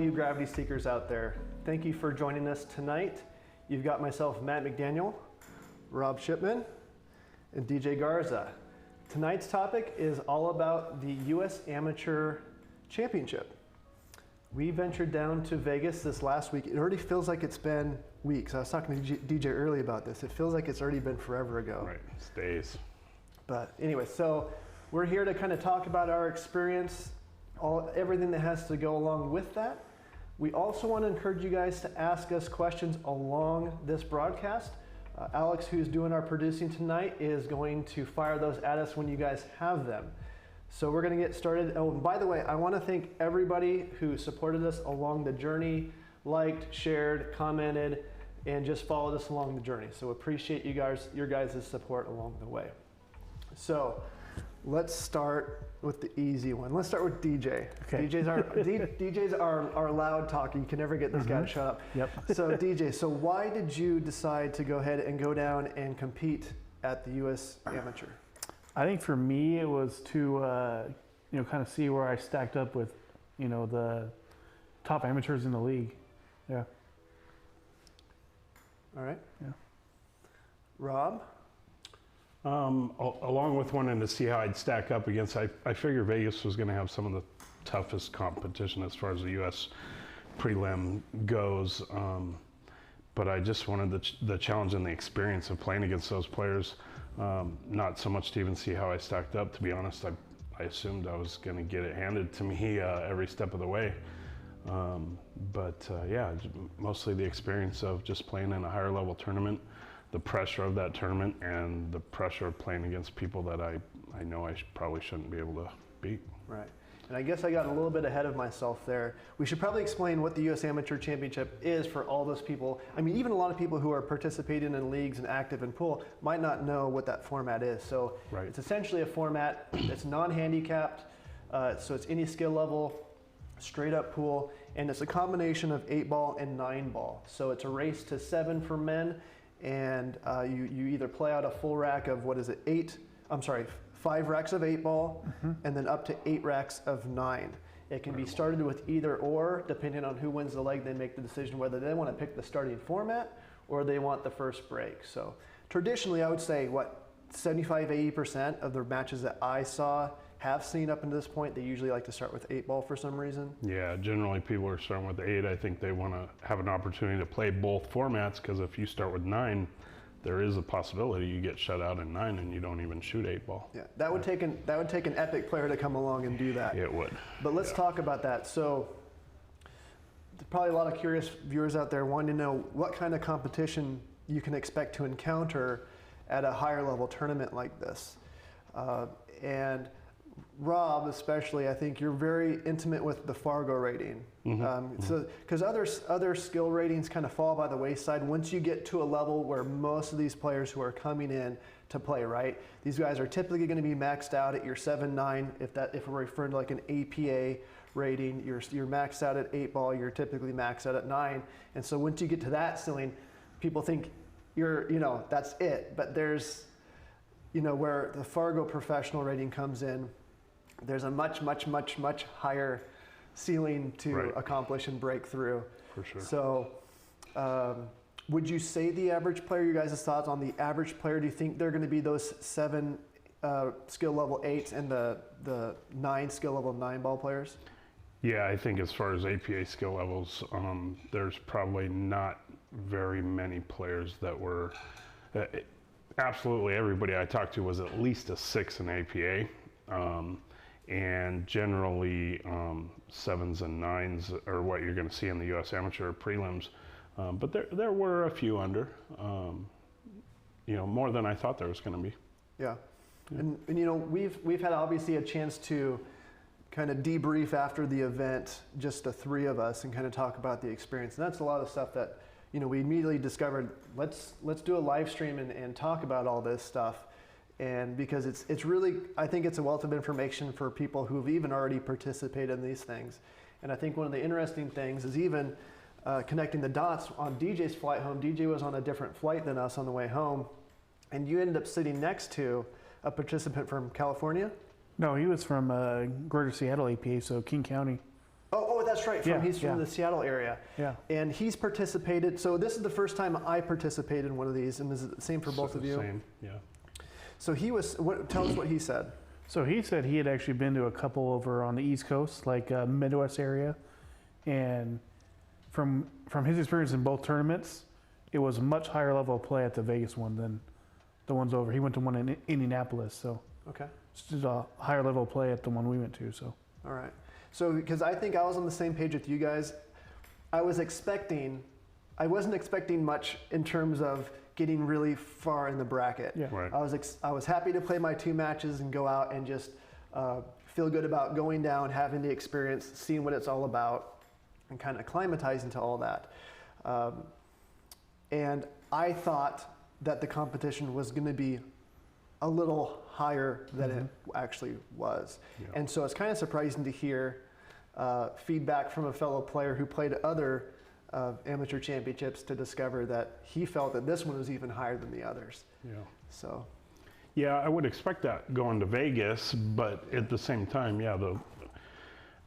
you gravity seekers out there. Thank you for joining us tonight. You've got myself, Matt McDaniel, Rob Shipman, and DJ Garza. Tonight's topic is all about the U.S. Amateur Championship. We ventured down to Vegas this last week. It already feels like it's been weeks. I was talking to DJ early about this. It feels like it's already been forever ago. Right, it's days. But anyway, so we're here to kind of talk about our experience, everything that has to go along with that. We also want to encourage you guys to ask us questions along this broadcast. Alex, who's doing our producing tonight, is going to fire those at us when you guys have them. So we're going to get started. Oh, and by the way, I want to thank everybody who supported us along the journey, liked, shared, commented, and just followed us along the journey. So appreciate you guys, your guys' support along the way. So let's start with the easy one. Let's start with DJ. Okay. DJ's our loud talker. You can never get this guy to shut up. Yep. So DJ, so why did you decide to go ahead and go down and compete at the U.S. Amateur? I think for me it was to kind of see where I stacked up with the top amateurs in the league. Yeah. All right. Yeah. Rob? Along with wanting to see how I'd stack up against, I figured Vegas was going to have some of the toughest competition as far as the U.S. prelim goes. But I just wanted the challenge and the experience of playing against those players. Not so much to even see how I stacked up. To be honest, I assumed I was going to get it handed to me every step of the way. Yeah, mostly the experience of just playing in a higher level tournament, the pressure of that tournament, and the pressure of playing against people that I know I probably shouldn't be able to beat. Right. And I guess I got a little bit ahead of myself there. We should probably explain what the U.S. Amateur Championship is for all those people. I mean, even a lot of people who are participating in leagues and active in pool might not know what that format is. So right. It's essentially a format that's non-handicapped, so it's any skill level, straight up pool, and it's a combination of 8-ball and 9-ball. So it's a race to 7 for men, and you either play out a full rack of, 5 racks of 8-ball, and then up to 8 racks of 9. It can be started with either or, depending on who wins the leg. They make the decision whether they want to pick the starting format or they want the first break. So traditionally, I would say, 75–80% of the matches that I have seen up until this point, they usually like to start with 8-ball for some reason. Yeah, generally people are starting with 8. I think they want to have an opportunity to play both formats, because if you start with 9, there is a possibility you get shut out in 9 and you don't even shoot 8-ball. Yeah, that would take an epic player to come along and do that. It would. But let's talk about that. So there's probably a lot of curious viewers out there wanting to know what kind of competition you can expect to encounter at a higher level tournament like this. And Rob, especially, I think you're very intimate with the Fargo rating. So, because other skill ratings kind of fall by the wayside once you get to a level where most of these players who are coming in to play, right? These guys are typically going to be maxed out at your 7-9. If we're referring to like an APA rating, you're maxed out at 8-ball. You're typically maxed out at 9. And so once you get to that ceiling, people think that's it. But there's, where the Fargo professional rating comes in, there's a much higher ceiling to accomplish and break through. For sure. So would you say the average player, your guys' thoughts on the average player, do you think they're going to be those 7 skill level 8s and the 9 skill level 9-ball players? Yeah, I think as far as APA skill levels, there's probably not very many players that were, absolutely everybody I talked to was at least a 6 in APA. And generally 7s and 9s are what you're going to see in the U.S. Amateur prelims. But there were a few under, more than I thought there was going to be. Yeah. And we've had obviously a chance to kind of debrief after the event, just the 3 of us, and kind of talk about the experience. And that's a lot of stuff that, we immediately discovered, let's do a live stream and talk about all this stuff. And because it's really, I think it's a wealth of information for people who've even already participated in these things. And I think one of the interesting things is even connecting the dots on DJ's flight home. DJ was on a different flight than us on the way home. And you ended up sitting next to a participant from California? No, he was from Greater Seattle APA, so King County. Oh, that's right. He's from Yeah. the Seattle area. Yeah. And he's participated. So this is the first time I participated in one of these, and is it the same for both of you? Same, yeah. So tell us what he said. So he said he had actually been to a couple over on the East Coast, like Midwest area, and from his experience in both tournaments, it was a much higher level of play at the Vegas one than the ones over. He went to one in Indianapolis, so Okay. just a higher level of play at the one we went to. So All right. So because I think I was on the same page with you guys, I wasn't expecting much in terms of getting really far in the bracket. yeah, Right. I was happy to play my 2 matches and go out and just feel good about going down, having the experience, seeing what it's all about, and kind of acclimatizing to all that. And I thought that the competition was going to be a little higher than it actually was. Yeah. And so it's kind of surprising to hear feedback from a fellow player who played other amateur championships to discover that he felt that this one was even higher than the others. Yeah. So, Yeah, I would expect that going to Vegas, but at the same time, yeah,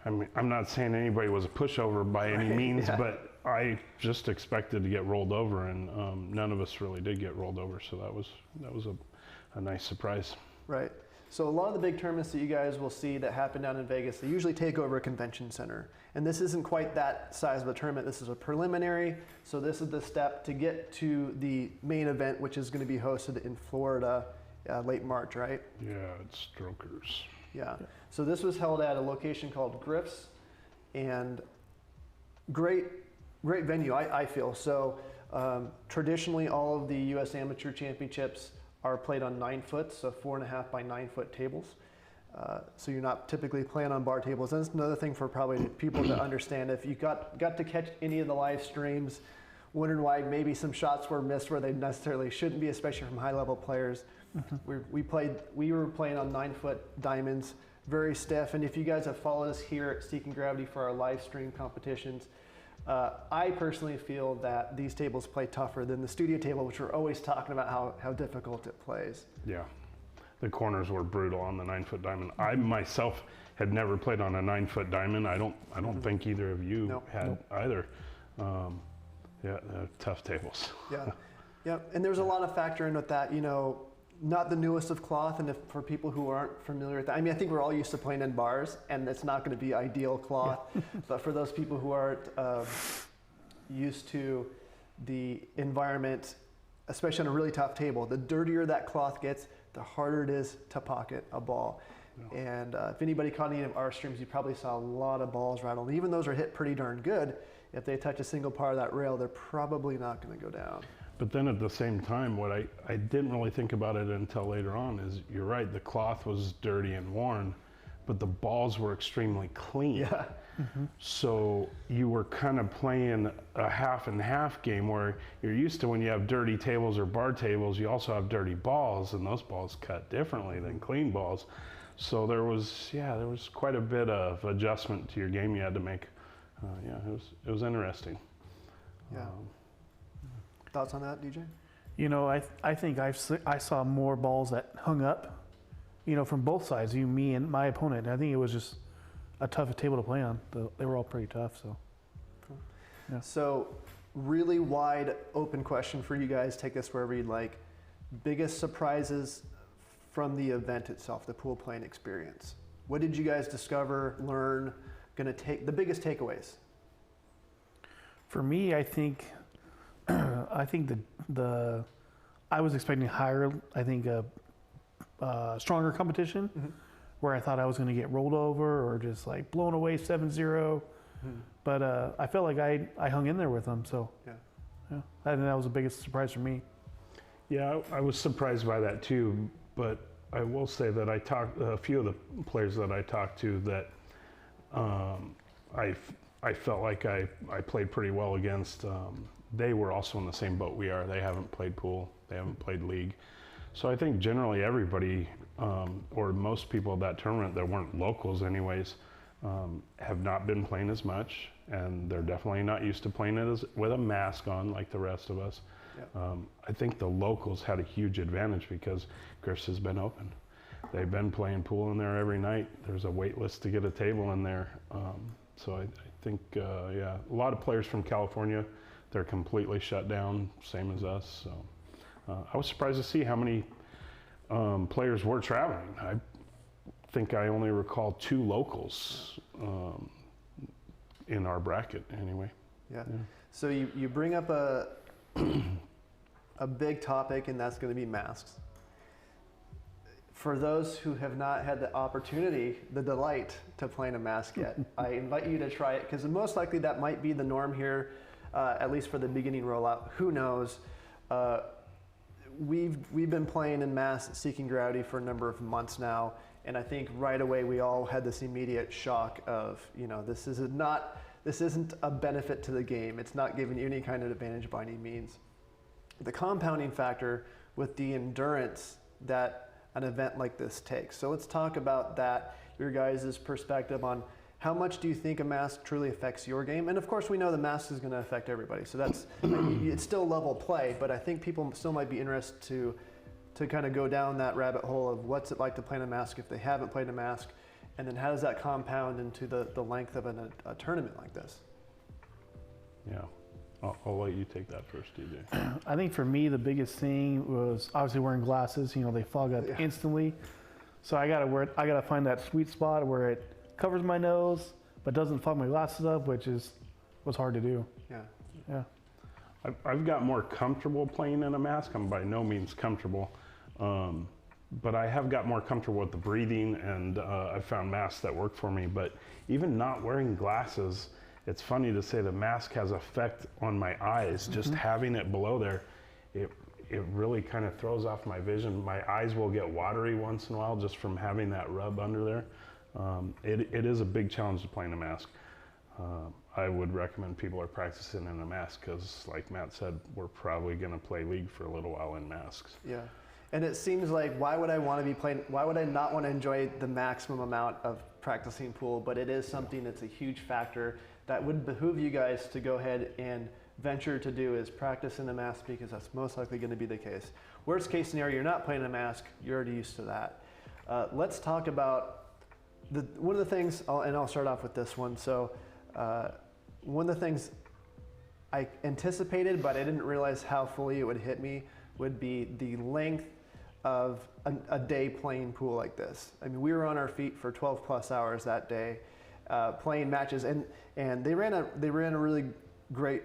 I mean, I'm not saying anybody was a pushover by any Right, means, yeah. but I just expected to get rolled over, and none of us really did get rolled over, so that was a nice surprise. right. So a lot of the big tournaments that you guys will see that happen down in Vegas, they usually take over a convention center. And this isn't quite that size of a tournament. This is a preliminary. So this is the step to get to the main event, which is going to be hosted in Florida late March, right? Yeah, it's strokers. Yeah. So this was held at a location called Griff's, and great venue, I feel. So traditionally, all of the U.S. Amateur Championships are played on 9 foot, so 4.5 by 9 foot tables. So you're not typically playing on bar tables. And that's another thing for probably people to understand. If you got to catch any of the live streams, wondering why maybe some shots were missed where they necessarily shouldn't be, especially from high level players. We were playing on 9 foot diamonds, very stiff. And if you guys have followed us here at Seeking Gravity for our live stream competitions, I personally feel that these tables play tougher than the studio table, which we're always talking about how difficult it plays. Yeah, the corners were brutal on the 9 foot diamond. I myself had never played on a 9 foot diamond. I don't think either of you Nope. had either. Yeah, tough tables. Yeah, yeah, and there's a lot of factor in with that. You know, not the newest of cloth, and for people who aren't familiar with that, I mean, I think we're all used to playing in bars, and it's not going to be ideal cloth. But for those people who aren't used to the environment, especially on a really tough table, the dirtier that cloth gets, the harder it is to pocket a ball. Yeah. And if anybody caught any of our streams, you probably saw a lot of balls rattle. And even those are hit pretty darn good. If they touch a single part of that rail, they're probably not going to go down. But then at the same time, what I didn't really think about it until later on is, you're right, the cloth was dirty and worn, but the balls were extremely clean. Yeah. So you were kind of playing a half and half game, where you're used to when you have dirty tables or bar tables, you also have dirty balls, and those balls cut differently than clean balls. So there was quite a bit of adjustment to your game you had to make. Yeah, it was interesting. Yeah. Thoughts on that, DJ? you know, I think I saw more balls that hung up, you know, from both sides, you, me, and my opponent. I think it was just a tough table to play on. They were all pretty tough. So. Cool. Yeah. So, really wide open question for you guys. Take this wherever you'd like. Biggest surprises from the event itself, the pool playing experience. What did you guys discover, learn? Going to take the biggest takeaways? For me, I think the I was expecting higher. I think stronger competition, where I thought I was going to get rolled over or just like blown away 7-0. But I felt like I hung in there with them. So Yeah. I think that was the biggest surprise for me. Yeah, I was surprised by that too, but I will say that I talked a few of the players that I talked to that I felt like I played pretty well against. They were also in the same boat we are. They haven't played pool, they haven't played league. So I think generally everybody, or most people at that tournament that weren't locals anyways, have not been playing as much, and they're definitely not used to playing it with a mask on like the rest of us. Yep. I think the locals had a huge advantage because Griff's has been open. They've been playing pool in there every night. There's a wait list to get a table in there. So I think, yeah, a lot of players from California, they're completely shut down, same as us. So I was surprised to see how many players were traveling. I think I only recall 2 locals in our bracket anyway. Yeah. So you bring up a big topic, and that's going to be masks. For those who have not had the opportunity, the delight to play in a mask yet, I invite you to try it, because most likely that might be the norm here, at least for the beginning rollout. Who knows? We've been playing in masks, Seeking Gravity, for a number of months now, and I think right away we all had this immediate shock of, this isn't a benefit to the game. It's not giving you any kind of advantage by any means. The compounding factor with the endurance that an event like this takes. So let's talk about that, your guys' perspective on how much do you think a mask truly affects your game? And of course we know the mask is gonna affect everybody. So that's, it's still level play, but I think people still might be interested to kind of go down that rabbit hole of what's it like to play in a mask if they haven't played a mask, and then how does that compound into the length of a tournament like this? Yeah. I'll let you take that first, DJ. I think for me, the biggest thing was obviously wearing glasses. They fog up instantly. So I gotta find that sweet spot where it covers my nose, but doesn't fog my glasses up, which was hard to do. Yeah. I've got more comfortable playing in a mask. I'm by no means comfortable, but I have got more comfortable with the breathing, and I've found masks that work for me. But even not wearing glasses, it's funny to say the mask has effect on my eyes. Just having it below there, it really kind of throws off my vision. My eyes will get watery once in a while just from having that rub under there. It is a big challenge to play in a mask. I would recommend people are practicing in a mask because, like Matt said, we're probably going to play League for a little while in masks. Yeah. And it seems like, why would I not want to enjoy the maximum amount of practicing pool? But it is something that's a huge factor that would behoove you guys to go ahead and venture to do, is practice in a mask, because that's most likely going to be the case. Worst case scenario, you're not playing a mask, you're already used to that. Let's talk about one of the things, and I'll start off with this one. So one of the things I anticipated, but I didn't realize how fully it would hit me, would be the length of a day playing pool like this. I mean, we were on our feet for 12 plus hours that day, playing matches, and they ran a really great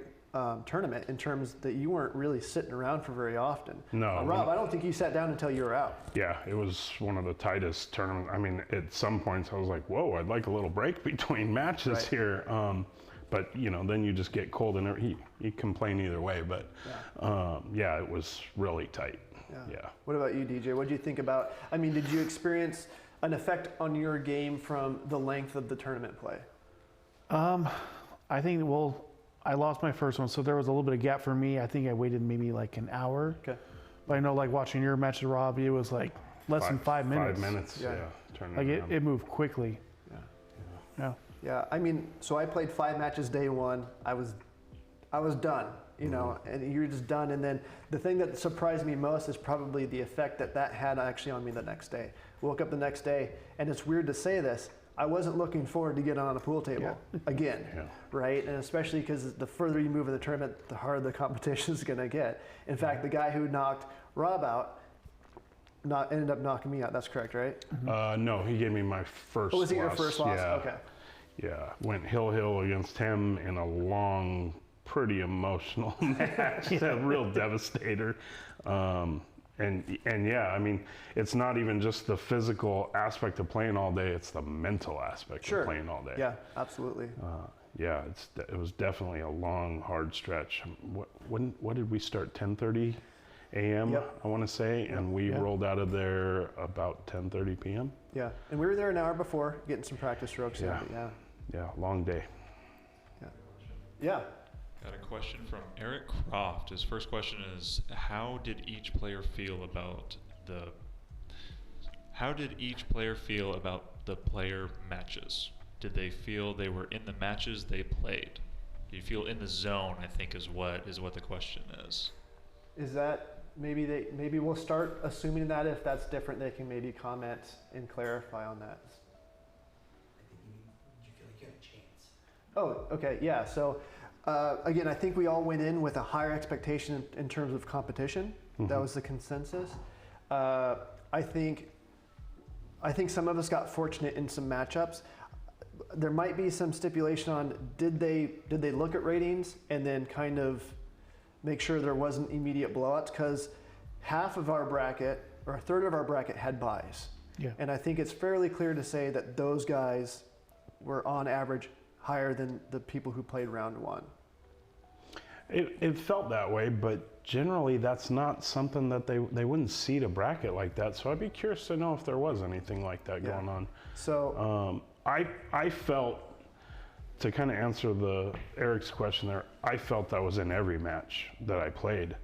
tournament in terms that you weren't really sitting around for very often. No. Rob, I don't think you sat down until you were out. Yeah, it was one of the tightest tournaments. I mean, at some points I was like, whoa, I'd like a little break between matches here. But then you just get cold, and you complain either way. But yeah, it was really tight. Yeah. What about you, DJ? What did you think about? I mean, did you experience an effect on your game from the length of the tournament play? I think, I lost my first one, so there was a little bit of gap for me. I think I waited maybe like an hour. Okay. But I know, like watching your match with Rob, it was like less than 5 minutes. 5 minutes, yeah. Like it moved quickly. Yeah, I mean, so I played 5 matches day one. I was done, and you're just done. And then the thing that surprised me most is probably the effect that had actually on me the next day. Woke up the next day, and it's weird to say this, I wasn't looking forward to getting on a pool table again, right? And especially because the further you move in the tournament, the harder the competition is going to get. In fact, the guy who knocked Rob out ended up knocking me out. That's correct, right? No, he gave me my first loss. Oh, was it your first loss? Yeah. Okay. Yeah, went hill against him in a long, pretty emotional match. A real devastator. And yeah, I mean, it's not even just the physical aspect of playing all day; it's the mental aspect of playing all day. Yeah, absolutely. Yeah, it was definitely a long, hard stretch. What did we start? 10:30 a.m. I want to say, and we rolled out of there about 10:30 p.m. Yeah, and we were there an hour before, getting some practice strokes. Yeah, long day. Yeah. Got a question from Eric Croft. His first question is, how did each player feel about the player matches? Did they feel they were in the matches they played? Do you feel in the zone, I think is what the question is. Is that maybe we'll start assuming that if that's different, they can maybe comment and clarify on that. Did you feel like you had a chance? Oh, okay, yeah. So again, I think we all went in with a higher expectation in terms of competition. That was the consensus. I think some of us got fortunate in some matchups. There might be some stipulation on did they look at ratings and then kind of make sure there wasn't immediate blowouts, because half of our bracket or a third of our bracket had buys. Yeah. And I think it's fairly clear to say that those guys were on average higher than the people who played round one. It felt that way, but generally that's not something that they wouldn't seed a bracket like that. So I'd be curious to know if there was anything like that Yeah. going on. So I felt, to kind of answer Eric's question there, I felt that was in every match that I played.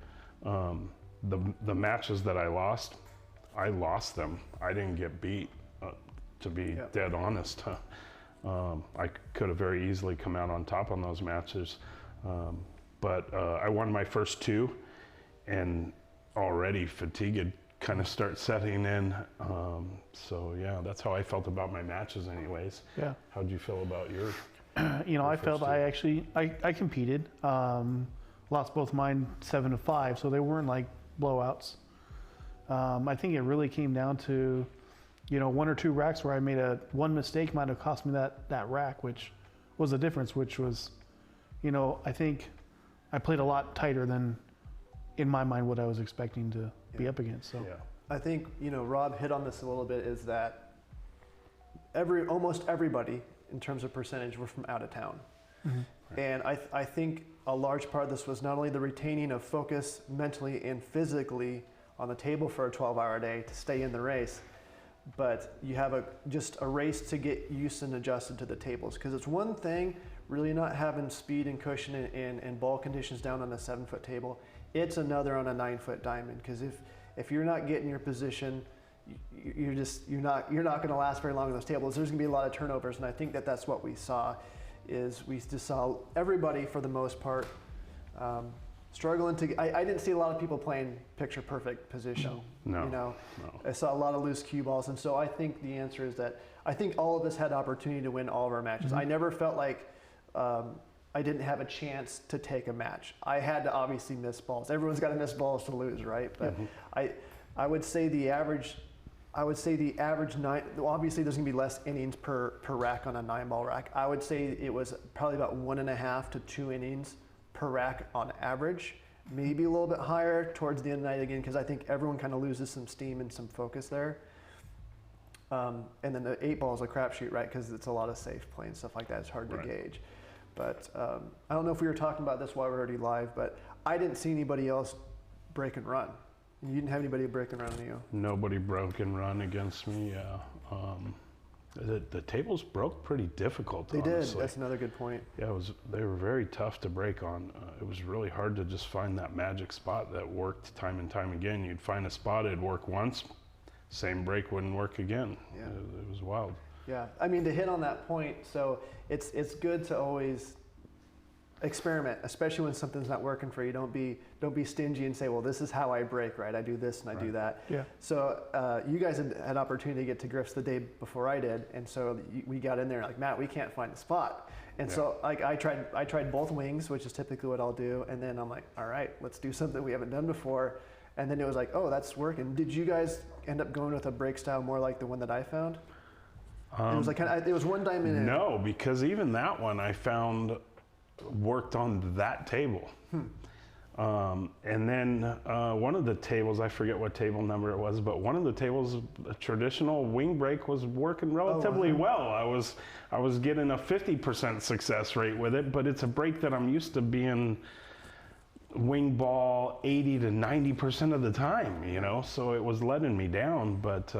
The matches that I lost them. I didn't get beat, to be Yeah. dead honest. I could have very easily come out on top on those matches. But I won my first two, and already fatigue had kind of start setting in. So yeah, that's how I felt about my matches anyways. Yeah. How'd you feel about yours? You know, I first felt two. I actually I competed. Lost both mine 7-5, so they weren't like blowouts. I think it really came down to, you know, one or two racks where I made one mistake might have cost me that rack, which was the difference. Which was, you know, I think I played a lot tighter than, in my mind, what I was expecting to be up against. So Yeah. I think, you know, Rob hit on this a little bit, is that almost everybody in terms of percentage were from out of town. And I think a large part of this was not only the retaining of focus mentally and physically on the table for a 12-hour day to stay in the race, but you have just a race to get used and adjusted to the tables. Because it's one thing really not having speed and cushion and ball conditions down on a 7-foot table. It's another on a 9-foot diamond. Because if you're not getting your position, you're not going to last very long on those tables. There's going to be a lot of turnovers, and I think that's what we saw. We just saw everybody, for the most part, struggling to. I didn't see a lot of people playing picture perfect position. No. You know, No. I saw a lot of loose cue balls, and so I think the answer is that I think all of us had opportunity to win all of our matches. I never felt like I didn't have a chance to take a match. I had to obviously miss balls. Everyone's got to miss balls to lose, right? But I would say the average. Nine. Well, obviously, there's going to be less innings per rack on a 9-ball rack. I would say it was probably about 1.5 to 2 innings per rack on average. Maybe a little bit higher towards the end of the night again, because I think everyone kind of loses some steam and some focus there. And then the 8-ball is a crapshoot, right? Because it's a lot of safe play and stuff like that. It's hard to gauge. But I don't know if we were talking about this while we're already live, but I didn't see anybody else break and run. You didn't have anybody break and run on you. Nobody broke and run against me. Yeah. The tables broke pretty difficult. They honestly. did. That's another good point. Yeah, they were very tough to break on. It was really hard to just find that magic spot that worked time and time again. You'd find a spot, it'd work once, same break wouldn't work again. Yeah. It was wild. Yeah, I mean, to hit on that point, so it's good to always experiment, especially when something's not working for you. Don't be stingy and say, well, this is how I break, right? I do this and I do that. Yeah. So you guys had opportunity to get to grips the day before I did, and so we got in there like, Matt, we can't find a spot. And so like I tried both wings, which is typically what I'll do, and then I'm like, all right, let's do something we haven't done before. And then it was like, oh, that's working. Did you guys end up going with a break style more like the one that I found? It was like it was one diamond in. No, because even that one I found worked on that table. And then one of the tables, I forget what table number it was, but one of the tables, a traditional wing break was working relatively well. I was getting a 50% success rate with it, but it's a break that I'm used to being wing ball 80 to 90% of the time, you know, so it was letting me down. But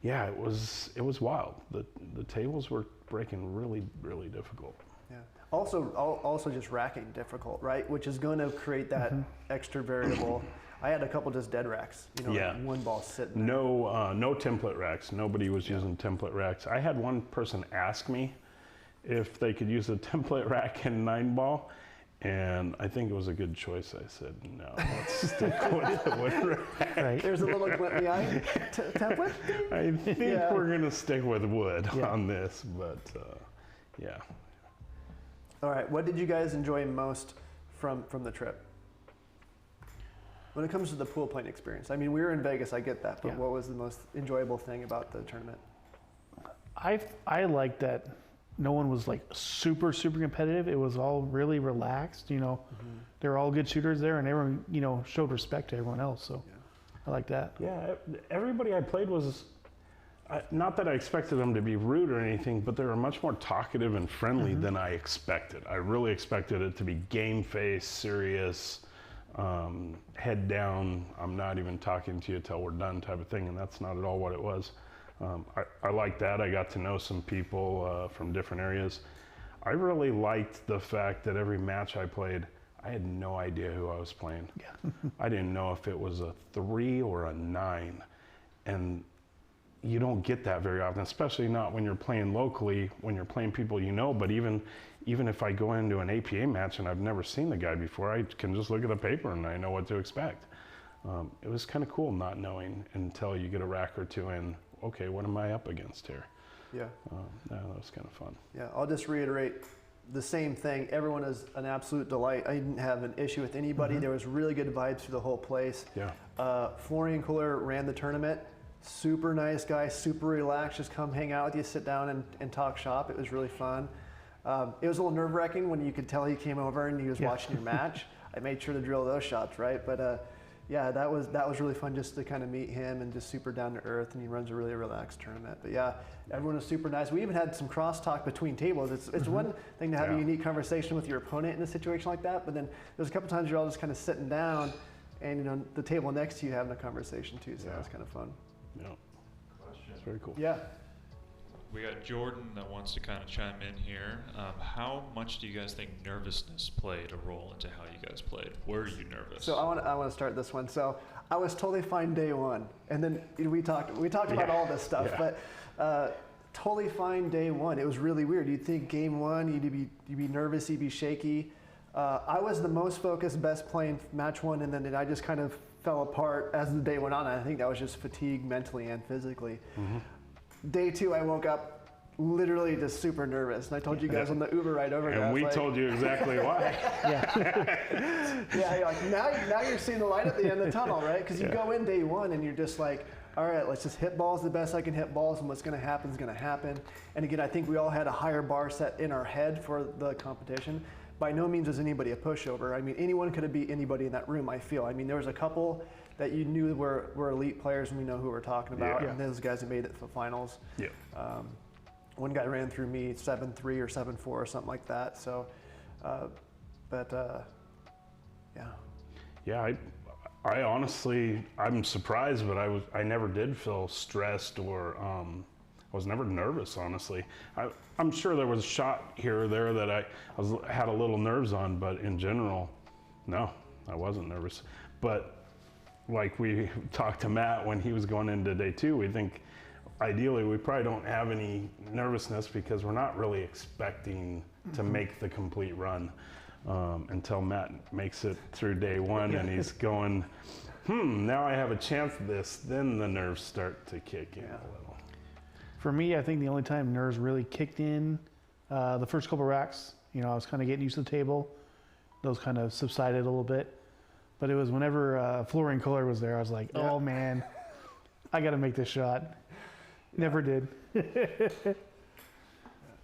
yeah, it was wild. The tables were breaking really, really difficult. Yeah. Also just racking difficult, right? Which is going to create that extra variable. I had a couple just dead racks, you know, like one ball sitting there. No template racks. Nobody was using template racks. I had one person ask me if they could use a template rack in 9-ball, and I think it was a good choice. I said, no, let's stick with the wood rack. Right. There's a little glint in the eye. Template? I think Yeah. we're going to stick with wood Yeah. on this, but yeah. All right, what did you guys enjoy most from the trip? When it comes to the pool playing experience, I mean, we were in Vegas, I get that, but Yeah. what was the most enjoyable thing about the tournament? I like that no one was like super competitive. It was all really relaxed. You know, they were all good shooters there, and everyone showed respect to everyone else. So I like that. Yeah, everybody I played was, not that I expected them to be rude or anything, but they were much more talkative and friendly than I expected. I really expected it to be game face, serious, head down, I'm not even talking to you till we're done type of thing, and that's not at all what it was. I liked that. I got to know some people from different areas. I really liked the fact that every match I played, I had no idea who I was playing. Yeah. I didn't know if it was a 3 or a 9. And you don't get that very often, especially not when you're playing locally, when you're playing people you know. But even if I go into an APA match and I've never seen the guy before, I can just look at the paper and I know what to expect. It was kind of cool not knowing until you get a rack or two in, okay, what am I up against here? Yeah. That was kind of fun. Yeah, I'll just reiterate the same thing. Everyone is an absolute delight. I didn't have an issue with anybody. There was really good vibes through the whole place. Yeah. Florian Kohler ran the tournament. Super nice guy, super relaxed. Just come hang out with you, sit down and talk shop. It was really fun. It was a little nerve-wracking when you could tell he came over and he was watching your match. I made sure to drill those shots, right? But yeah, that was really fun just to kind of meet him, and just super down to earth, and he runs a really relaxed tournament. But yeah, everyone was super nice. We even had some crosstalk between tables. It's one thing to have a unique conversation with your opponent in a situation like that, but then there's a couple times you're all just kind of sitting down, and the table next to you having a conversation too. So that was kind of fun. Yeah. Question. It's very cool. Yeah. We got Jordan that wants to kind of chime in here. How much do you guys think nervousness played a role into how you guys played? Were you nervous? So I want to start this one. So I was totally fine day one, and then we talked about all this stuff, but totally fine day one. It was really weird. You'd think game one you'd be nervous, you'd be shaky. I was the most focused, best playing match one, and then I just kind of fell apart as the day went on. I think that was just fatigue mentally and physically. Day two, I woke up literally just super nervous, and I told you guys on the Uber ride over here. And we told you exactly why. Yeah, you're like, now you're seeing the light at the end of the tunnel, right? Because you go in day one and you're just like, all right, let's just hit balls the best I can hit balls, and what's going to happen is going to happen. And again, I think we all had a higher bar set in our head for the competition. By no means was anybody a pushover. I mean, anyone could have beat anybody in that room, I feel. I mean, there was a couple that you knew were elite players, and we know who we're talking about, and those guys that made it to the finals. Yeah. One guy ran through me 7-3 or 7-4 or something like that. So, yeah. Yeah, I honestly, I'm surprised, but I never did feel stressed or I was never nervous, honestly. I'm sure there was a shot here or there that I had a little nerves on, but in general, no, I wasn't nervous. But like we talked to Matt when he was going into day two, we think ideally we probably don't have any nervousness because we're not really expecting to make the complete run until Matt makes it through day one and he's going, now I have a chance at this. Then the nerves start to kick in a little. For me, I think the only time nerves really kicked in, the first couple racks, I was kind of getting used to the table. Those kind of subsided a little bit. But it was whenever Florian Kohler was there, I was like, oh man, I got to make this shot. Never did.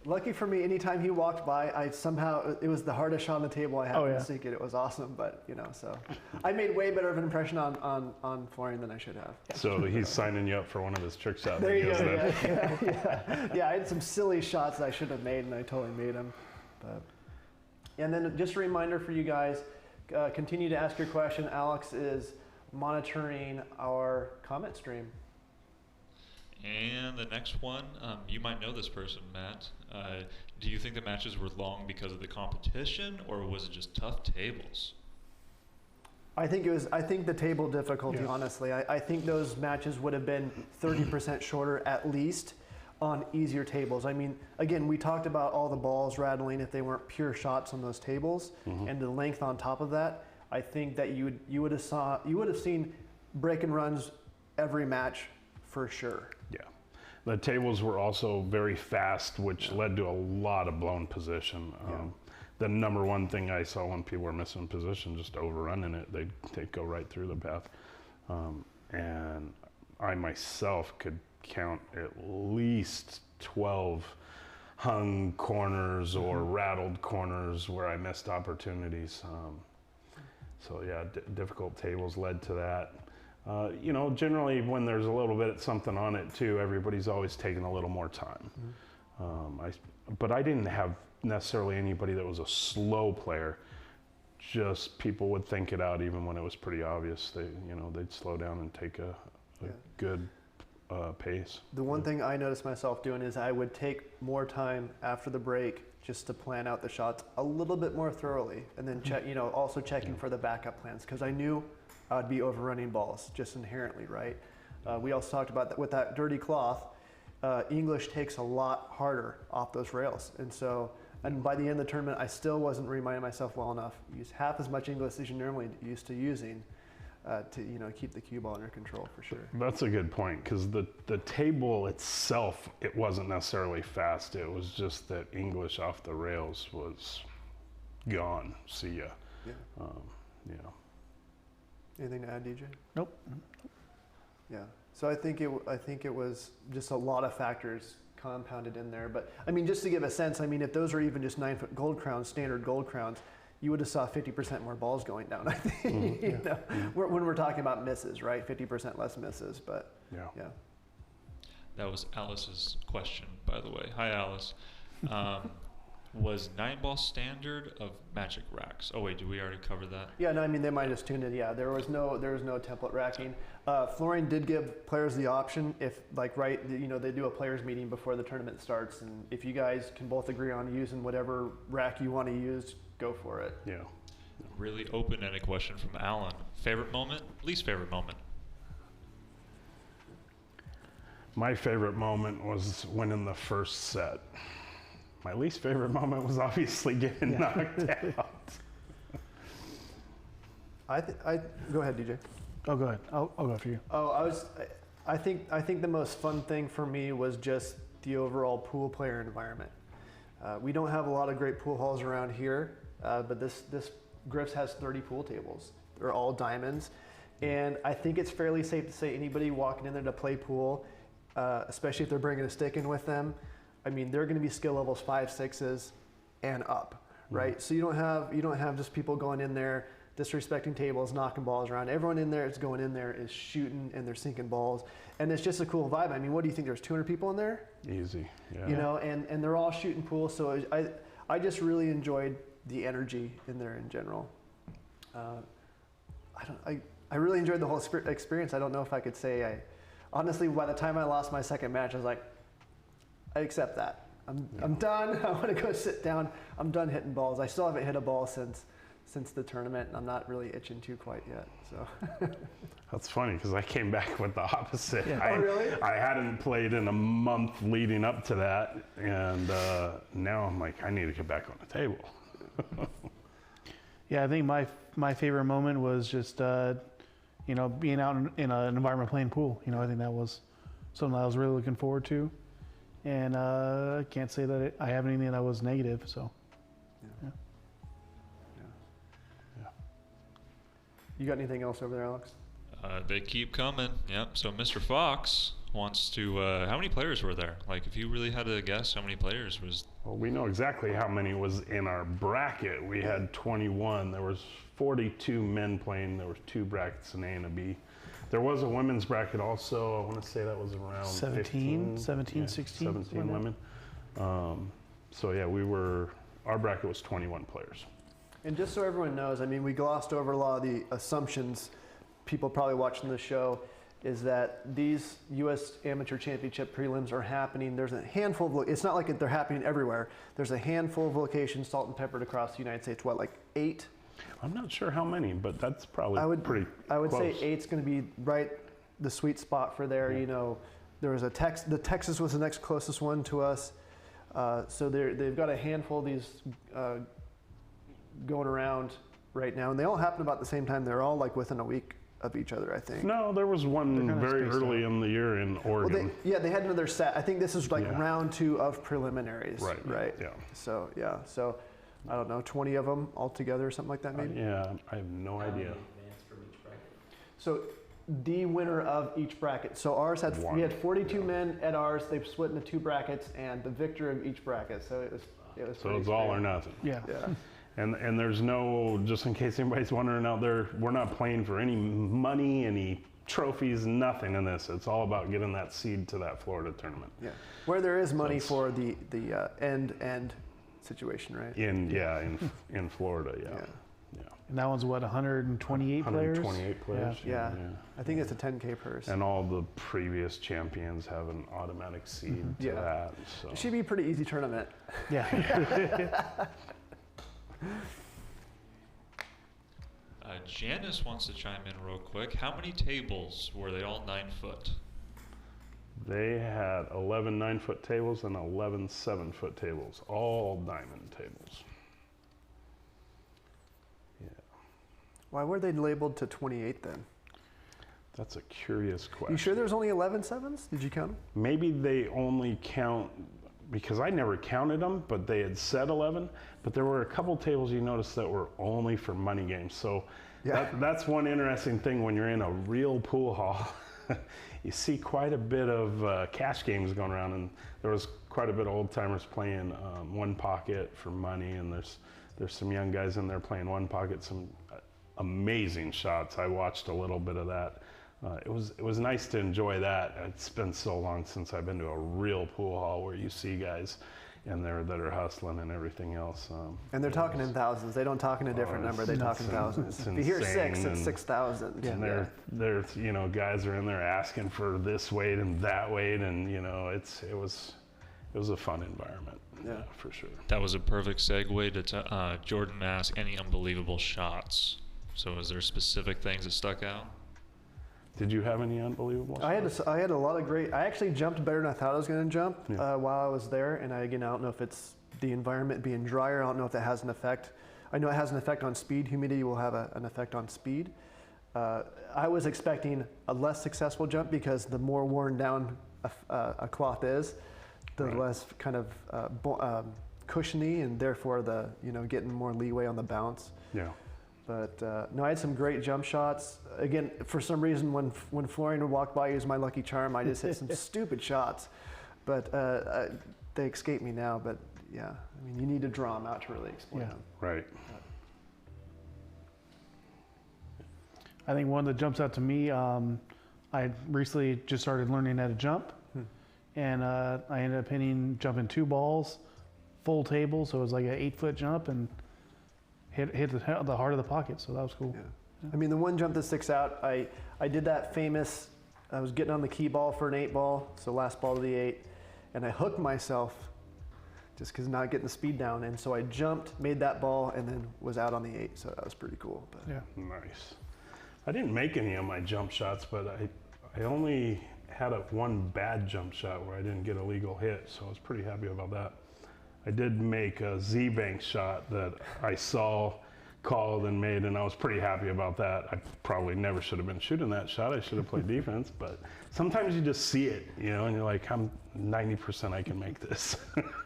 Lucky for me, anytime he walked by, it was the hardest shot on the table I happened to sink it. It was awesome, but so I made way better of an impression on Florian than I should have. So he's signing you up for one of his trick shot There you videos go. then. Yeah, I had some silly shots that I should have made, and I totally made them. And then just a reminder for you guys, continue to ask your question. Alex is monitoring our comment stream. And the next one, you might know this person, Matt. Do you think the matches were long because of the competition, or was it just tough tables? I think the table difficulty, honestly. I think those matches would have been 30% shorter at least on easier tables. I mean, again, we talked about all the balls rattling if they weren't pure shots on those tables, and the length on top of that. I think that you would have seen break and runs every match for sure. Yeah. The tables were also very fast, which led to a lot of blown position. the number one thing I saw when people were missing position, just overrunning it, they'd go right through the path. And I myself could count at least 12 hung corners or rattled corners where I missed opportunities. So yeah, difficult tables led to that. You know, generally when there's a little bit something on it too, everybody's always taking a little more time. But I didn't have necessarily anybody that was a slow player. Just people would think it out even when it was pretty obvious. They'd slow down and take a good pace. The one thing I noticed myself doing is I would take more time after the break just to plan out the shots a little bit more thoroughly, and then check, also checking for the backup plans, because I knew I would be overrunning balls just inherently, right? We also talked about that with that dirty cloth. English takes a lot harder off those rails, and by the end of the tournament, I still wasn't reminding myself well enough. Use half as much English as you're normally used to using to keep the cue ball under control for sure. That's a good point, because the table itself, it wasn't necessarily fast. It was just that English off the rails was gone. See ya. Yeah. Anything to add, DJ? Nope. Yeah. So I think it was just a lot of factors compounded in there. But I mean, just to give a sense, I mean, if those are even just 9-foot gold crowns, standard gold crowns, you would have saw 50% more balls going down, I think. When we're talking about misses, right? 50% less misses, but yeah. That was Alice's question, by the way. Hi, Alice. Was 9-ball standard of Magic racks? Oh wait, did we already cover that? Yeah, no, I mean, they might have just tuned it. Yeah, there was no template racking. Flooring did give players the option if, like, they do a players meeting before the tournament starts, and if you guys can both agree on using whatever rack you want to use, go for it. Yeah. Really open-ended question from Alan. Favorite moment, least favorite moment? My favorite moment was winning the first set. My least favorite moment was obviously getting knocked out. Go ahead, DJ. Oh, go ahead. I'll go after you. Oh, I think the most fun thing for me was just the overall pool player environment. We don't have a lot of great pool halls around here, but this Griff's has 30 pool tables. They're all diamonds, and I think it's fairly safe to say anybody walking in there to play pool, especially if they're bringing a stick in with them, I mean, they're going to be skill levels 5, 6s, and up, right? So you don't have just people going in there disrespecting tables, knocking balls around. Everyone in there is going in there is shooting and they're sinking balls, and it's just a cool vibe. I mean, what do you think? There's 200 people in there. Easy, yeah. And they're all shooting pool. So I just really enjoyed the energy in there in general. I really enjoyed the whole experience. I don't know if I could say honestly, by the time I lost my second match, I was like, I accept that. I'm done. I want to go sit down. I'm done hitting balls. I still haven't hit a ball since the tournament, and I'm not really itching to quite yet. So That's funny, because I came back with the opposite. Yeah. Oh, really? I hadn't played in a month leading up to that, and now I'm like, I need to get back on the table. Yeah, I think my favorite moment was just being out in an environment playing pool. I think that was something I was really looking forward to, and I can't say that I have anything that was negative. So. Yeah. You got anything else over there, Alex? They keep coming. Yep. So Mr. Fox wants to. How many players were there? Like, if you really had to guess, how many players was? Well, we know exactly how many was in our bracket. We had 21. There was 42 men playing. There were 2 brackets, an A and a B. There was a women's bracket also. I want to say that was around 17, 16. 17 women. So yeah, our bracket was 21 players. And just so everyone knows, I mean, we glossed over a lot of the assumptions. People probably watching the show is that these U.S. Amateur Championship prelims are happening. There's a handful of, it's not like they're happening everywhere. There's a handful of locations, salt and peppered across the United States. What, like 8? I'm not sure how many, but that's probably pretty I would close. say 8's going to be right the sweet spot for there. Yeah. There was the Texas was the next closest one to us. So they've got a handful of these going around right now, and they all happen about the same time. They're all like within a week of each other, I think. No, there was one very early in the year in Oregon. Well, they had another set. I think this is like round 2 of preliminaries. Right. Right. Yeah. So I don't know, 20 of them all together or something like that maybe? Yeah, I have no idea. So the winner of each bracket. So ours had, One. we had 42 men at ours. They split into 2 brackets and the victor of each bracket. So it was So pretty it's all fair. or nothing. Yeah. Yeah. And there's no, just in case anybody's wondering out there, we're not playing for any money, any trophies, nothing in this. It's all about getting that seed to that Florida tournament. Yeah. Where there is money it's- for the end situation, right? In Florida, yeah. Yeah. And that one's what, 128 players? 128 players. Yeah. I think it's a 10K purse. And all the previous champions have an automatic seed to Yeah. that. So. It should be a pretty easy tournament. Yeah. Janice wants to chime in real quick. How many tables were they all 9 foot? They had 11 9-foot tables and 11 7-foot tables, all diamond tables. Yeah, Why were they labeled to 28 then? that's a curious question. You sure there's only 11 sevens? Did you count them? Maybe they only count, because I never counted them, but they had said 11, but there were a couple tables you noticed that were only for money games. So Yeah. that's one interesting thing when you're in a real pool hall. You see quite a bit of cash games going around, and there was quite a bit of old timers playing one pocket for money, and there's some young guys in there playing one pocket, some amazing shots. I watched a little bit of that. It was nice to enjoy that. It's been so long since I've been to a real pool hall where you see guys in there that are hustling and everything else. And they're talking in thousands. They don't talk in a different number. They talk in thousands. It's If you hear 6, insane, it's and- 6,000. And there's guys are in there asking for this weight and that weight, and it was a fun environment. Yeah. For sure. That was a perfect segue to Jordan asked any unbelievable shots. So is there specific things that stuck out? Did you have any unbelievable? I had a lot of great. I actually jumped better than I thought I was going to jump Yeah. while I was there. And I don't know if it's the environment being drier. I don't know if that has an effect. I know it has an effect on speed. Humidity will have an effect on speed. I was expecting a less successful jump because the more worn down a cloth is, the Right. less kind of cushiony, and therefore the getting more leeway on the bounce. Yeah. But no, I had some great jump shots. Again, for some reason, when Florian would walk by, he was my lucky charm. I just hit some stupid shots, but they escape me now. But yeah, I mean, you need to draw them out to really explain Yeah. them. Right. I think one that jumps out to me, I recently just started learning how to jump, and I ended up jumping 2 balls, full table, so it was like an 8-foot jump, and hit the heart of the pocket, so that was cool. Yeah. I mean, the one jump that sticks out, I did that famous. I was getting on the key ball for an 8 ball, so last ball to the 8, and I hooked myself just because not getting the speed down, and so I jumped, made that ball, and then was out on the 8. So that was pretty cool. But Yeah. Nice. I didn't make any of my jump shots, but I only had one bad jump shot where I didn't get a legal hit, so I was pretty happy about that. I did make a Z-bank shot that I saw called and made, and I was pretty happy about that. I probably never should have been shooting that shot. I should have played defense, but sometimes you just see it, and you're like, I'm 90% I can make this.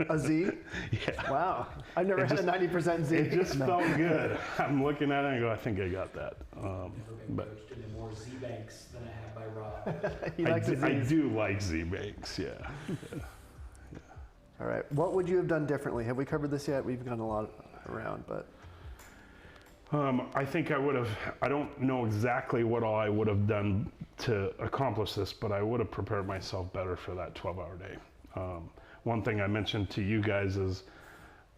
a Z? Yeah. Wow, I've never It had just- a 90% Z. It just felt good. I'm looking at it and I go, I think I got that. Never been But coached into more Z-banks than I have by Rob. He likes the I Zs. do like Z-banks, yeah. All right, what would you have done differently? Have we covered this yet? We've gone a lot around, but I think I would have, I don't know exactly what all I would have done to accomplish this, but I would have prepared myself better for that 12-hour day. One thing I mentioned to you guys is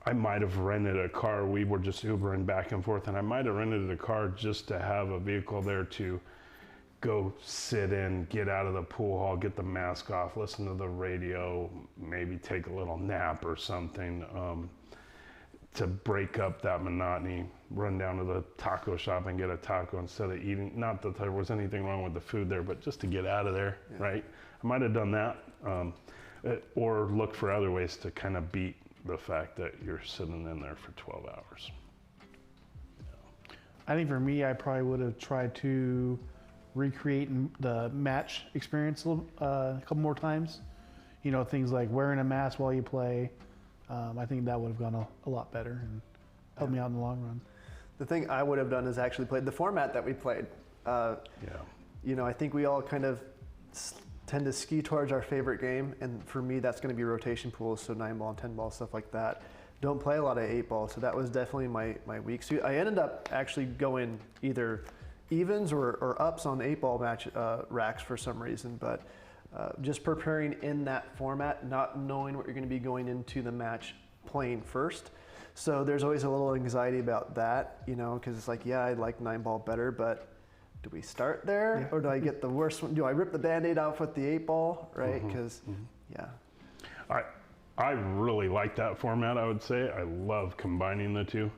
I might have rented a car. We were just Ubering back and forth, and I might have rented a car just to have a vehicle there to go sit in, get out of the pool hall, get the mask off, listen to the radio, maybe take a little nap or something. To break up that monotony, run down to the taco shop and get a taco instead of eating. Not that there was anything wrong with the food there, but just to get out of there, right? I might have done that, or look for other ways to kind of beat the fact that you're sitting in there for 12 hours. I think for me, I probably would have tried to recreate the match experience a couple more times. Things like wearing a mask while you play. I think that would have gone a lot better. And helped me out in the long run. The thing I would have done is actually played the format that we played. Yeah. You know, I think we all kind of tend to ski towards our favorite game, and for me, that's going to be rotation pools, so 9-ball and 10-ball, stuff like that. Don't play a lot of 8-ball, so that was definitely my weak suit. I ended up actually going either evens or ups on 8-ball match racks for some reason, but just preparing in that format, not knowing what you're going to be going into the match playing first. So there's always a little anxiety about that, you know, because it's like, yeah, I like 9-ball better, but do we start there, Yeah. or do I get the worst one? Do I rip the Band-Aid off with the 8-ball, right? Because, yeah. I really like that format, I would say. I love combining the two.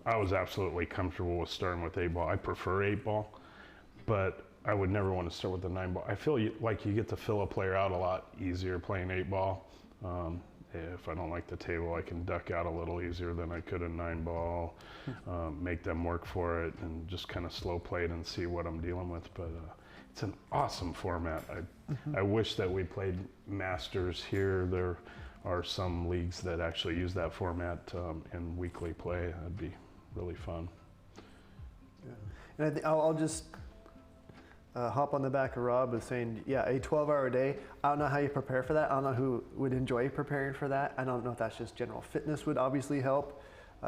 I was absolutely comfortable with starting with 8-ball. I prefer 8-ball, but I would never want to start with the 9-ball. I feel like you get to fill a player out a lot easier playing 8-ball. If I don't like the table, I can duck out a little easier than I could a 9-ball, make them work for it, and just kind of slow play it and see what I'm dealing with. But it's an awesome format. I wish that we played Masters here. There are some leagues that actually use that format in weekly play. That'd be really fun. Yeah. And I think I'll just hop on the back of Rob with saying, yeah, a 12-hour day. I don't know how you prepare for that. I don't know who would enjoy preparing for that. I don't know if that's just general fitness would obviously help,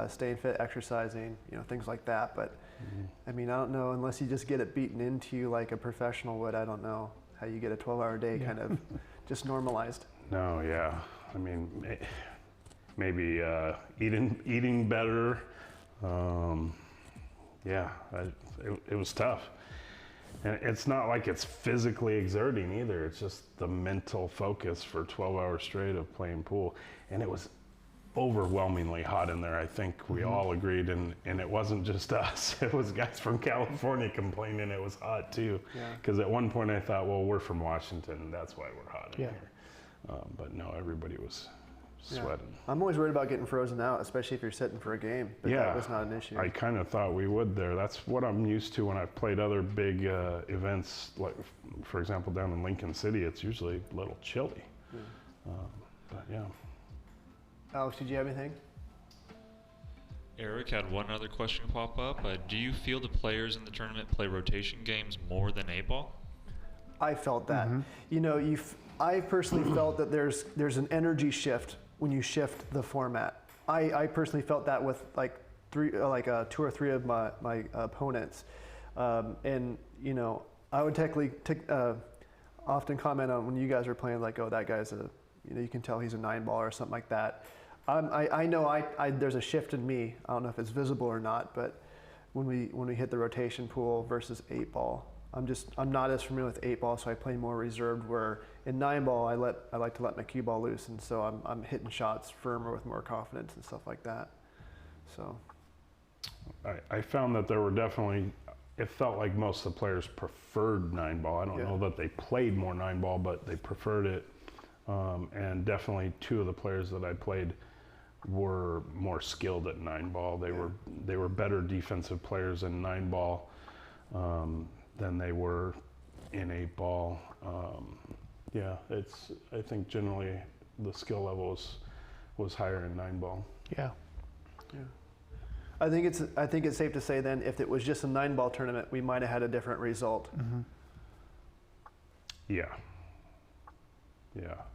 staying fit, exercising, you know, things like that. But I mean, I don't know, unless you just get it beaten into you like a professional would. I don't know how you get a 12-hour day kind of just normalized. No, yeah. I mean, maybe eating better. Yeah, it was tough. And it's not like it's physically exerting either. It's just the mental focus for 12 hours straight of playing pool. And it was overwhelmingly hot in there. I think we all agreed. And it wasn't just us. It was guys from California complaining it was hot too. Because at one point I thought, well, we're from Washington, and that's why we're hot in here. But no, everybody was sweating. I'm always worried about getting frozen out, especially if you're sitting for a game. But that was not an issue. I kind of thought we would there. That's what I'm used to when I've played other big events, like for example down in Lincoln City. It's usually a little chilly. But yeah. Alex, did you have anything? Eric had one other question pop up. Do you feel the players in the tournament play rotation games more than 8-ball? I felt that. You know, I personally felt that there's an energy shift when you shift the format. I personally felt that with like 2 or 3 of my opponents, and you know, I would often comment on when you guys are playing like, oh, that guy's you can tell he's a 9-ball or something like that. I know there's a shift in me. I don't know if it's visible or not, but when we hit the rotation pool versus 8-ball, I'm not as familiar with 8-ball, so I play more reserved. Where in 9-ball, I like to let my cue ball loose, and so I'm hitting shots firmer with more confidence and stuff like that. So I found that there were definitely, it felt like most of the players preferred 9-ball. I don't know that they played more 9-ball, but they preferred it. And definitely 2 of the players that I played were more skilled at 9-ball. They were better defensive players in 9-ball than they were in 8-ball. I think generally the skill level was higher in 9-ball. Yeah. I think it's safe to say then, if it was just a 9-ball tournament, we might have had a different result. Yeah,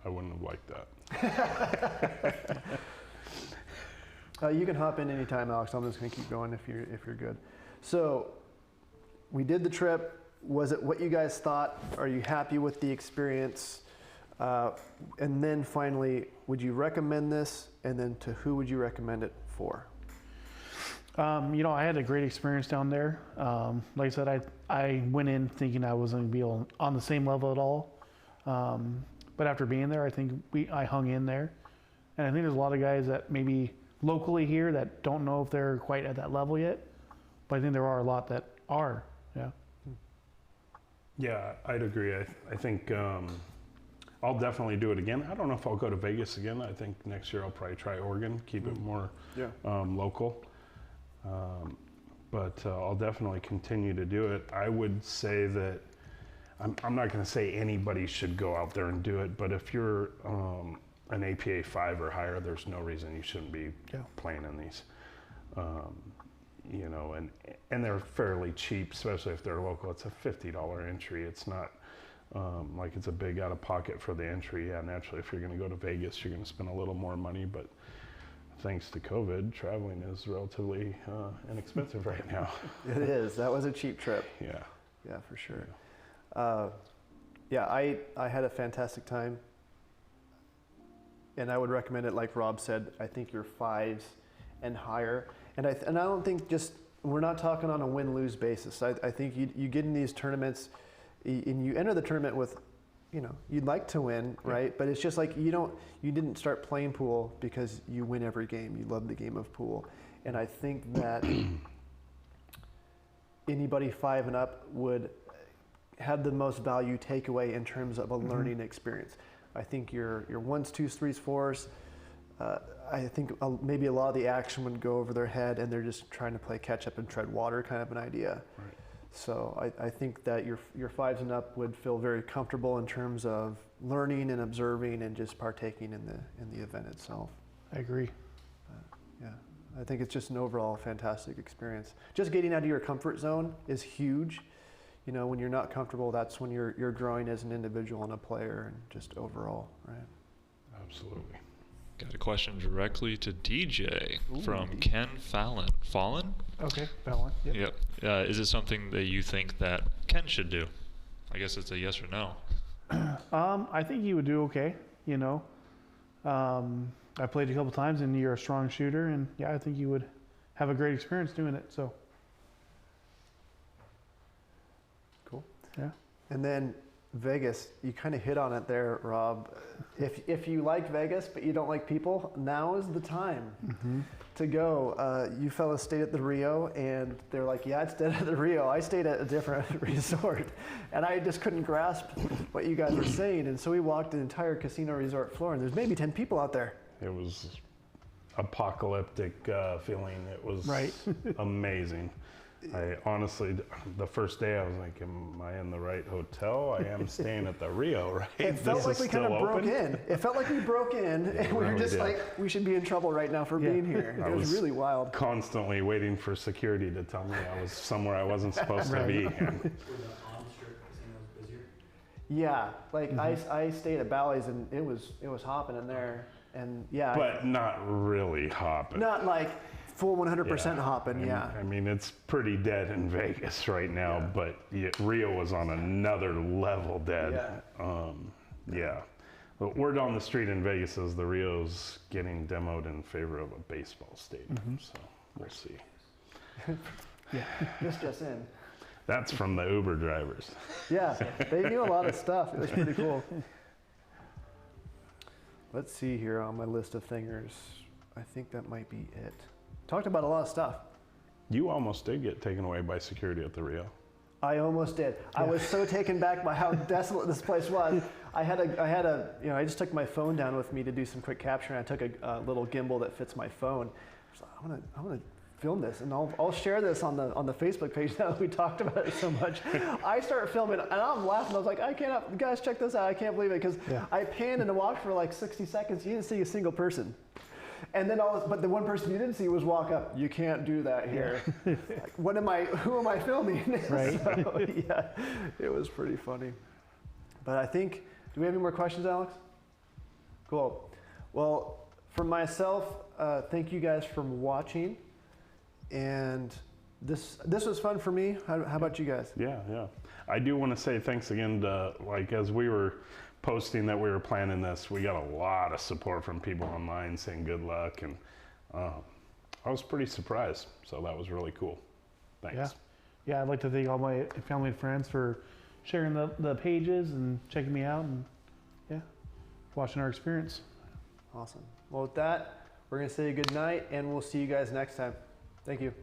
I wouldn't have liked that. You can hop in anytime, Alex. I'm just going to keep going if you're good. So we did the trip. Was it what you guys thought? Are you happy with the experience? And then finally, would you recommend this? And then to who would you recommend it for? You know, I had a great experience down there. Like I said, I went in thinking I wasn't going to be on the same level at all. But after being there, I think I hung in there. And I think there's a lot of guys that maybe locally here that don't know if they're quite at that level yet. But I think there are a lot that are, Yeah, I'd agree. I think I'll definitely do it again. I don't know if I'll go to Vegas again. I think next year I'll probably try Oregon, keep it more local. But I'll definitely continue to do it. I would say that I'm not going to say anybody should go out there and do it, but if you're an APA 5 or higher, there's no reason you shouldn't be playing in these. You know, and they're fairly cheap, especially if they're local. It's a $50 entry. It's not like it's a big out of pocket for the entry. Yeah, naturally, if you're going to go to Vegas, you're going to spend a little more money, but thanks to COVID, traveling is relatively inexpensive right now. It is. That was a cheap trip. Yeah. Yeah, for sure. Yeah, I had a fantastic time. And I would recommend it, like Rob said, I think your 5s and higher. And I don't think we're not talking on a win-lose basis. I think you get in these tournaments and you enter the tournament with, you know, you'd like to win, right? But it's just like you didn't start playing pool because you win every game. You love the game of pool. And I think that anybody 5 and up would have the most value takeaway in terms of a learning experience. I think your 1s, 2s, 3s, 4s, I think maybe a lot of the action would go over their head and they're just trying to play catch up and tread water kind of an idea. Right. So I think that your 5s and up would feel very comfortable in terms of learning and observing and just partaking in the event itself. I agree. Yeah, I think it's just an overall fantastic experience. Just getting out of your comfort zone is huge. You know, when you're not comfortable, that's when you're growing as an individual and a player and just overall, right? Absolutely. Got a question directly to DJ from Ooh. Ken Fallon. Fallon? Okay, Fallon. Yep. Yep. Is it something that you think that Ken should do? I guess it's a yes or no. I think he would do okay, you know. I played a couple times and you're a strong shooter, and yeah, I think you would have a great experience doing it, so. Cool. Yeah. And then Vegas, you kind of hit on it there, Rob. If you like Vegas but you don't like people, now is the time to go. You fellas stayed at the Rio, and they're like, yeah, it's dead at the Rio. I stayed at a different resort, and I just couldn't grasp what you guys were saying. And so we walked the entire casino resort floor, and there's maybe 10 people out there. It was apocalyptic feeling. It was Right. amazing. I honestly, the first day I was like, am I in the right hotel? I am staying at the Rio, right? It felt This like is we kind of still broke open? in. It felt like we broke in, and we were really just did. like, we should be in trouble right now for Yeah. being here. I It was was really wild. Constantly waiting for security to tell me I was somewhere I wasn't supposed to Right. be. Were the on-strip casinos busier? Yeah, like I stayed at Bally's, and it was hopping in there, and yeah, But not really hopping. not like full 100% Yeah. hopping. Yeah, I mean, it's pretty dead in Vegas right now, but Rio was on another level dead. Yeah. But word on the street in Vegas is the Rio's getting demoed in favor of a baseball stadium, so we'll see. this just in. That's from the Uber drivers. Yeah, they knew a lot of stuff. It was pretty cool. Let's see here on my list of thingers. I think that might be it. Talked about a lot of stuff. You almost did get taken away by security at the Rio. I almost did. I was so taken back by how desolate this place was. I just took my phone down with me to do some quick capture, and I took a little gimbal that fits my phone. I was like, I'm gonna film this, and I'll share this on the Facebook page now that we talked about it so much. I start filming, and I'm laughing. I was like, I can't, guys, check this out. I can't believe it, because I panned and walked for like 60 seconds. You didn't see a single person. And then but the one person you didn't see was walk up. You can't do that here. Like, who am I filming? Right. So, yeah, it was pretty funny. But I think, do we have any more questions, Alex? Cool. Well, for myself, thank you guys for watching. And this was fun for me. How about you guys? Yeah. I do want to say thanks again to, as we were posting that we were planning this, we got a lot of support from people online saying good luck, and I was pretty surprised. So that was really cool. Thanks. Yeah, I'd like to thank all my family and friends for sharing the pages and checking me out, and watching our experience. Awesome. Well, with that, we're going to say good night, and we'll see you guys next time. Thank you.